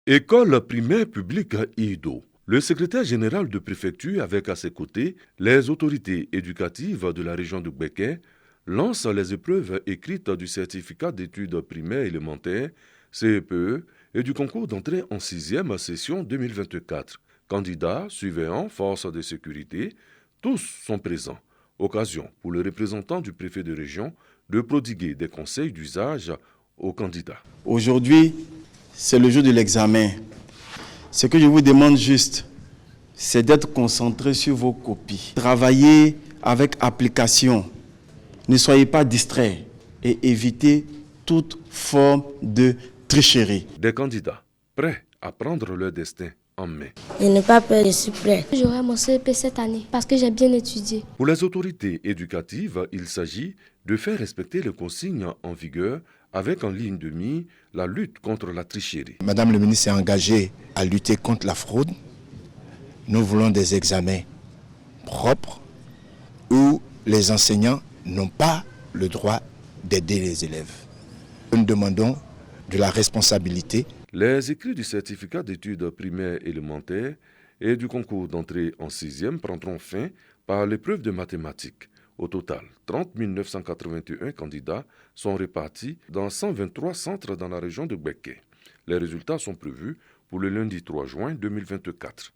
École primaire publique Ido. Le secrétaire général de préfecture, avec à ses côtés les autorités éducatives de la région de Gbeke, lance les épreuves écrites du certificat d'études primaires élémentaires, CEPE, et du concours d'entrée en 6e session 2024. Candidats, surveillants, forces de sécurité, tous sont présents. Occasion pour le représentant du préfet de région de prodiguer des conseils d'usage aux candidats. Aujourd'hui, c'est le jour de l'examen. Ce que je vous demande juste, c'est d'être concentré sur vos copies. Travaillez avec application. Ne soyez pas distraits et évitez toute forme de tricherie. Des candidats prêts à prendre leur destin en main. Je n'ai pas peur, je suis prêt. J'aurai mon CEP cette année parce que j'ai bien étudié. Pour les autorités éducatives, il s'agit de faire respecter les consignes en vigueur avec en ligne de mire la lutte contre la tricherie. Madame le ministre s'est engagée à lutter contre la fraude. Nous voulons des examens propres où les enseignants n'ont pas le droit d'aider les élèves. Nous demandons de la responsabilité. Les écrits du certificat d'études primaires élémentaires et du concours d'entrée en 6e prendront fin par l'épreuve de mathématiques. Au total, 30 981 candidats sont répartis dans 123 centres dans la région de Gbeke. Les résultats sont prévus pour le lundi 3 juin 2024.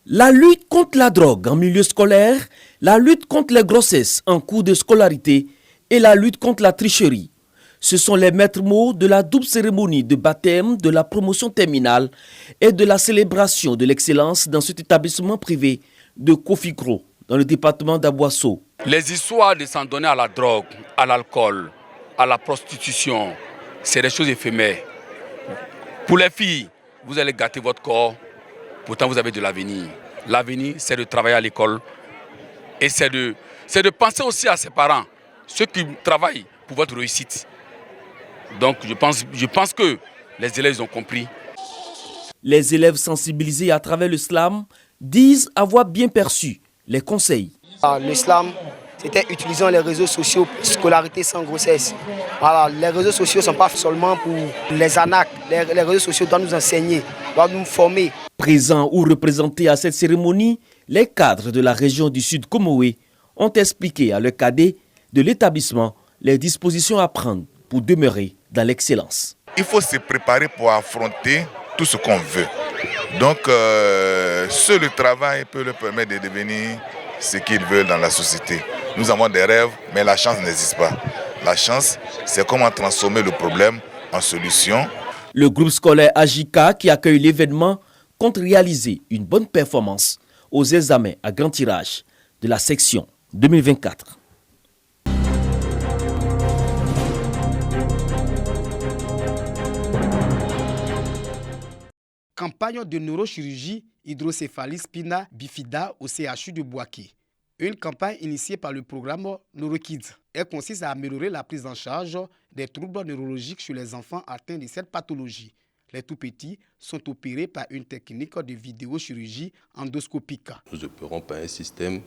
La lutte contre la drogue en milieu scolaire, la lutte contre les grossesses en cours de scolarité et la lutte contre la tricherie. Ce sont les maîtres mots de la double cérémonie de baptême de la promotion terminale et de la célébration de l'excellence dans cet établissement privé de Kofikro, dans le département d'Aboisseau. Les histoires de s'en donner à la drogue, à l'alcool, à la prostitution, c'est des choses éphémères. Pour les filles, vous allez gâter votre corps, pourtant vous avez de l'avenir. L'avenir, c'est de travailler à l'école et c'est de penser aussi à ses parents, ceux qui travaillent pour votre réussite. Donc je pense que les élèves ont compris. Les élèves sensibilisés à travers le slam disent avoir bien perçu les conseils. Le slam, c'était utilisant les réseaux sociaux, scolarité sans grossesse. Voilà, les réseaux sociaux ne sont pas seulement pour les anacs. Les réseaux sociaux doivent nous enseigner, doivent nous former. Présents ou représentés à cette cérémonie, les cadres de la région du Sud Comoé ont expliqué à leurs cadets de l'établissement les dispositions à prendre pour demeurer dans l'excellence. Il faut se préparer pour affronter tout ce qu'on veut. Donc, seul le travail peut leur permettre de devenir ce qu'ils veulent dans la société. Nous avons des rêves, mais la chance n'existe pas. La chance, c'est comment transformer le problème en solution. Le groupe scolaire Ajika qui accueille l'événement compte réaliser une bonne performance aux examens à grand tirage de la section 2024. Campagne de neurochirurgie hydrocéphalie spina bifida au CHU de Bouaké. Une campagne initiée par le programme NeuroKids. Elle consiste à améliorer la prise en charge des troubles neurologiques chez les enfants atteints de cette pathologie. Les tout-petits sont opérés par une technique de vidéochirurgie endoscopique. Nous opérons par un système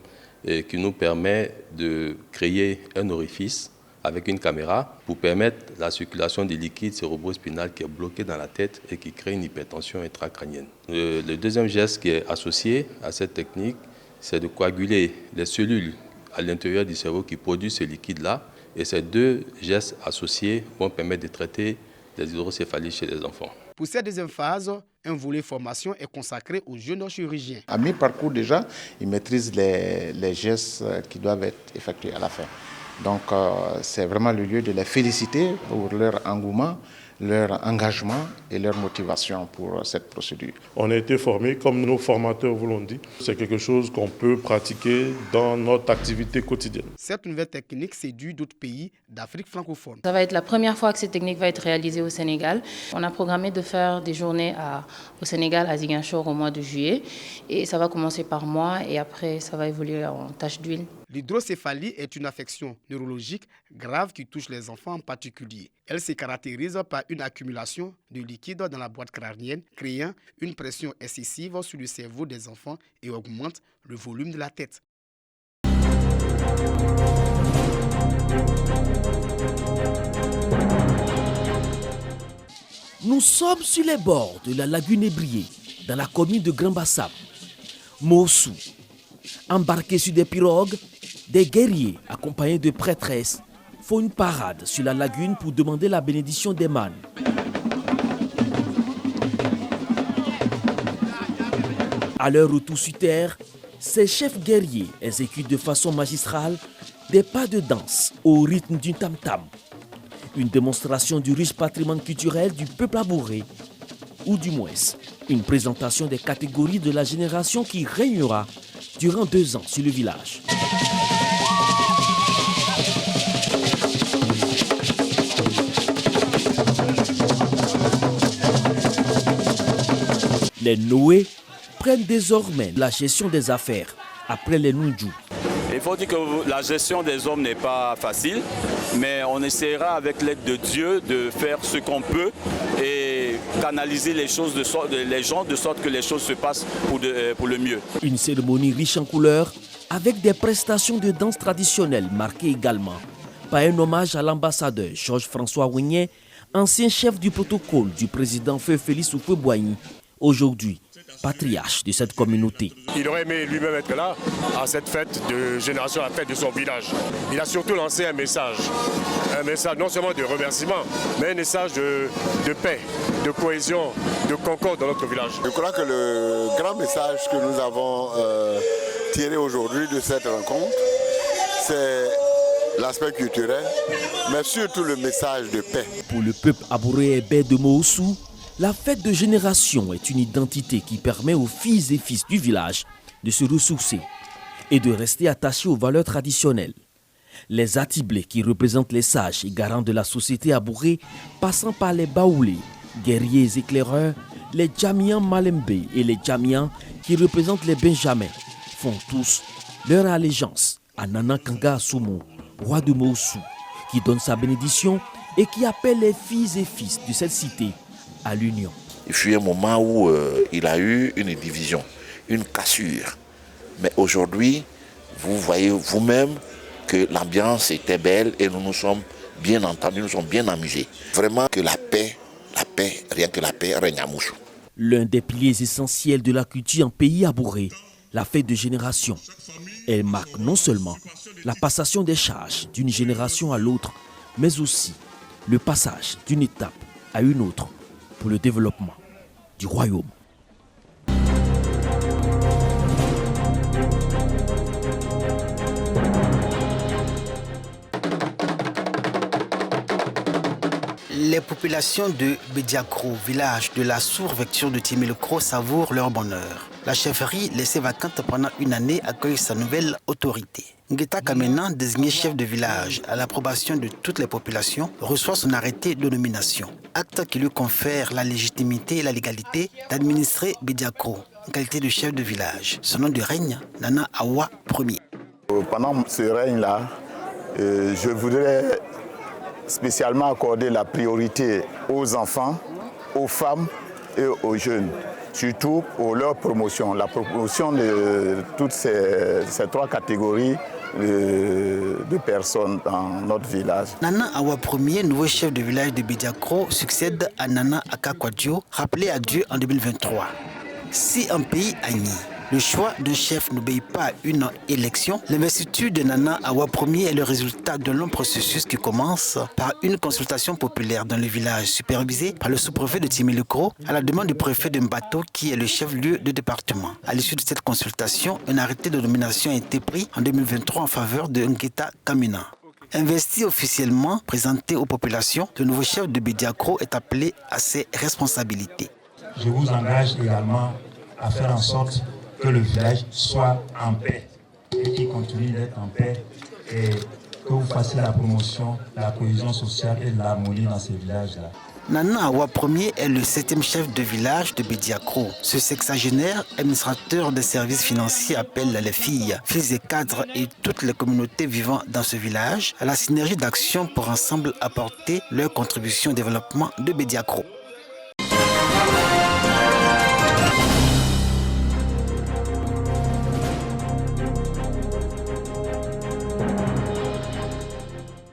qui nous permet de créer un orifice avec une caméra pour permettre la circulation des liquides cérébro-spinal qui est bloqué dans la tête et qui crée une hypertension intracrânienne. Le deuxième geste qui est associé à cette technique, c'est de coaguler les cellules à l'intérieur du cerveau qui produisent ce liquide-là. Et ces deux gestes associés vont permettre de traiter les hydrocéphalies chez les enfants. Pour cette deuxième phase, un volet formation est consacré aux jeunes chirurgiens. À mi-parcours déjà, ils maîtrisent les gestes qui doivent être effectués à la fin. Donc c'est vraiment le lieu de les féliciter pour leur engouement, leur engagement et leur motivation pour cette procédure. On a été formés, comme nos formateurs vous l'ont dit. C'est quelque chose qu'on peut pratiquer dans notre activité quotidienne. Cette nouvelle technique séduit d'autres pays d'Afrique francophone. Ça va être la première fois que cette technique va être réalisée au Sénégal. On a programmé de faire des journées au Sénégal, à Ziguinchor, au mois de juillet. Et ça va commencer par mois et après ça va évoluer en tache d'huile. L'hydrocéphalie est une affection neurologique grave qui touche les enfants en particulier. Elle se caractérise par une accumulation de liquide dans la boîte crânienne, créant une pression excessive sur le cerveau des enfants et augmente le volume de la tête. Nous sommes sur les bords de la lagune Ébrié, dans la commune de Grand Bassam. Moussou. Embarqués sur des pirogues, des guerriers accompagnés de prêtresses font une parade sur la lagune pour demander la bénédiction des mânes. À leur retour sur terre, ces chefs guerriers exécutent de façon magistrale des pas de danse au rythme d'une tam-tam. Une démonstration du riche patrimoine culturel du peuple abouré, ou du moins une présentation des catégories de la génération qui régnera durant 2 ans sur le village. Les Noé prennent désormais la gestion des affaires après les Nundjou. Il faut dire que la gestion des hommes n'est pas facile, mais on essaiera avec l'aide de Dieu de faire ce qu'on peut et canaliser les choses les gens de sorte que les choses se passent pour le mieux. Une cérémonie riche en couleurs avec des prestations de danse traditionnelles marquées également par un hommage à l'ambassadeur Georges-François Ouignet, ancien chef du protocole du président Feu Félix Houphouët-Boigny, aujourd'hui patriarche de cette communauté. Il aurait aimé lui-même être là à cette fête de génération, à la fête de son village. Il a surtout lancé un message non seulement de remerciement, mais un message de paix, de cohésion, de concorde dans notre village. Je crois que le grand message que nous avons tiré aujourd'hui de cette rencontre, c'est l'aspect culturel, mais surtout le message de paix. Pour le peuple abouré et baie de Moussou, la fête de génération est une identité qui permet aux filles et fils du village de se ressourcer et de rester attachés aux valeurs traditionnelles. Les atiblés qui représentent les sages et garants de la société abourée, passant par les baoulés, guerriers éclaireurs, les djamians malembe et les djamians qui représentent les benjamins, font tous leur allégeance à Nana Kanga Assoumou, roi de Moussou, qui donne sa bénédiction et qui appelle les filles et fils de cette cité à l'union. Il fut un moment où il a eu une division, une cassure. Mais aujourd'hui, vous voyez vous-même que l'ambiance était belle et nous nous sommes bien entendus, nous sommes bien amusés. Vraiment que la paix, rien que la paix règne à Moussou. L'un des piliers essentiels de la culture en pays abouré, la fête de génération. Elle marque non seulement la passation des charges d'une génération à l'autre, mais aussi le passage d'une étape à une autre pour le développement du royaume. Les populations de Bédiakro, village de la sous-préfecture de Timélecro, savourent leur bonheur. La chefferie, laissée vacante pendant une année, accueille sa nouvelle autorité. Ngeta Kamena, désigné chef de village à l'approbation de toutes les populations, reçoit son arrêté de nomination. Acte qui lui confère la légitimité et la légalité d'administrer Bédiakro en qualité de chef de village. Son nom de règne, Nana Awa Ier. Pendant ce règne-là, je voudrais spécialement accorder la priorité aux enfants, aux femmes et aux jeunes, surtout pour leur promotion, la promotion de toutes ces 3 catégories de personnes dans notre village. Nana Awa Ier, nouveau chef de village de Bédiakro, succède à Nana Akakwadjo, rappelé à Dieu en 2023. Si un pays a nié le choix d'un chef n'obéit pas à une élection, l'investiture de Nana Awa Ier est le résultat d'un long processus qui commence par une consultation populaire dans le village supervisée par le sous-préfet de Timélecro à la demande du préfet de Mbato qui est le chef-lieu de département. À l'issue de cette consultation, un arrêté de nomination a été pris en 2023 en faveur de Ngeta Kamena. Investi officiellement, présenté aux populations, le nouveau chef de Bédiakro est appelé à ses responsabilités. Je vous engage également à faire en sorte que le village soit en paix et qu'il continue d'être en paix et que vous fassiez la promotion, la cohésion sociale et l'harmonie dans ces villages-là. Nana Awa Premier est le 7e chef de village de Bediakro. Ce sexagénaire, administrateur des services financiers, appelle les filles, fils et cadres et toutes les communautés vivant dans ce village à la synergie d'action pour ensemble apporter leur contribution au développement de Bediakro.